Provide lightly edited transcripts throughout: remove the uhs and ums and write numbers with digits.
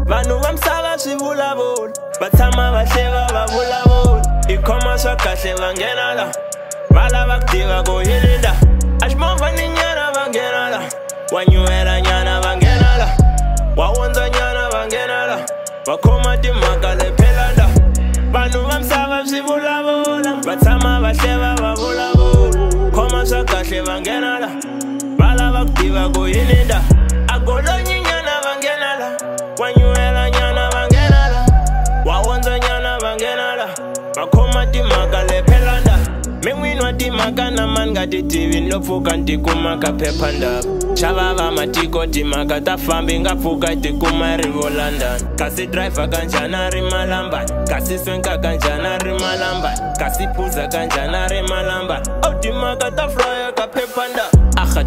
vanhu va misava swi vulavula va tshama va hleva va vulavula ikhoma swa kahle va nghena la va lava ku tiva ku yini nda a ximovha ni nyana va nghena la wa nyuhela nyana va nghena la wa wondza nyana va nghena la va khoma timhaka le phelanda vanhu va misava swi vulavula va tshama va hleva va vulavula khoma swa kahle va nghena la va lava ku tiva ku yini nda a golonyi nyana va nghena la wa nyuhela nyana va nghena la wa wondza nyana va nghena la va khoma timhaka le phelanda mi n'wini wa timhaka na mani nga ti tivi no pfuka ni tikuma ka phephanda xava va matiko timhaka ta fambi nga pfuka ti kuma ri volandani kasi driver ka njhani a ri malambani kasi swenka ka njhani a ri malambani kasi phuza ka njhani a ri malambani timhaka ta flyer ka phephanda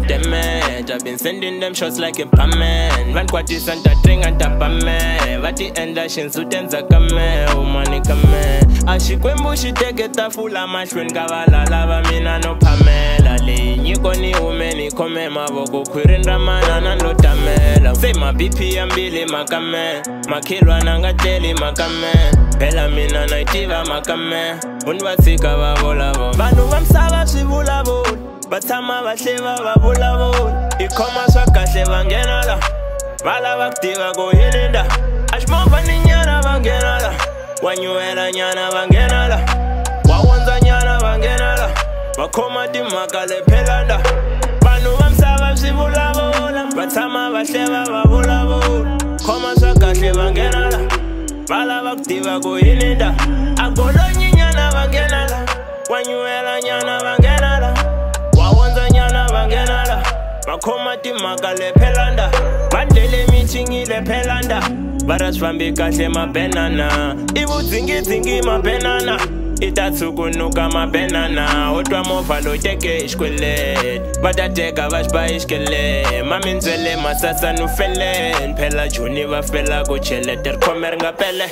Damn, I've been sending them shots like a paman. Van kwatisa ntatrenga ntapame vati endla xinsutenza ka me umani ka me a xikwembu xi teketa fula mahlweni ka valala va mina no phamela leyi nyiko ni hume ni khome mavoko khwirini ra manana no tamela se mabp ya mbili maka me makhilwana nga teli maka me phela mina na yi tiva maka me uni va tshika va vulavula vanhu va misava swi vulavula va tshama va hleva va vulavula ikhoma swa kahle va nghena la va lava ku tiva ku yini nda a ximovha ni nyana va nghena la wa nyuhela nyana va nghena la wa wondza nyana va nghena la va khoma timhaka le phelanda vanhu va misava swi vulavula va tshama va hleva va vulavula khoma swa kahle va nghena la va lava ku tiva ku yini nda a golonyi nyana va nghena la wa nyuhela nyana va nghena la va khoma timhaka le phelanda va ndlele michingi le phelanda va ra swi fambi kahle mabenana i vudzingidzingi mabenana i ta tshukunuka mabenana u twa movha lowu teke hi xikweleti va ta teka va xi ba hi xikeleti mamindzwele masasa no feleni phela joni va fela ku cheleta ri khome ri nga pele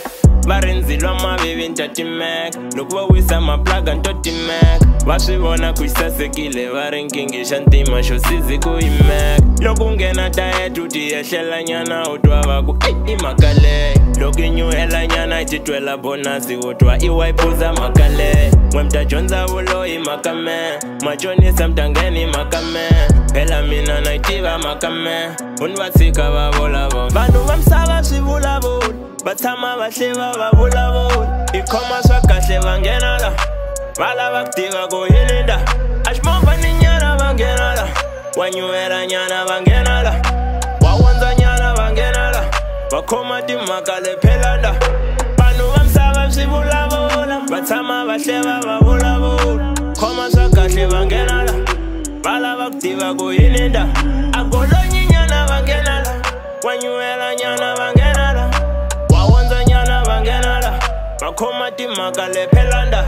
va ri ndzilwa mavivi ni ta timeka loko va wisa maplaga ni to timeka va swi vona ku sasekile va ri nkingi xa ntima xo sizi ku yimeka loko nghena tayetu ti yehlela nyana u twa va ku i mhaka leyi loko i nyuhela nyana i titwela bonasi u twa i wayiphuza mhaka leyi n'we mi ta dyondza vuloyi mhaka me machonisa mi ta ngheni mhaka me phela mina na yi tiva mhaka me uni va tshika va vulavula vanhu va misava swi vulavula va tshama va hleva va vulavula ikhoma swa kahle va nghena la va lava ku tiva ku yini nda a ximovha ni nyana va nghena la wa nyuhela nyana va nghena la wa wondza nyana va nghena la va khoma timhaka le phelanda vanhu va misava swi vulavula va tshama va hleva va vulavula khoma swa kahle va nghena la va lava ku tiva ku yini nda a golonyi nyana va nghena la wa nyuhela nyana va nghena la wa wondza nyana va nghena la va khoma timhaka le phelanda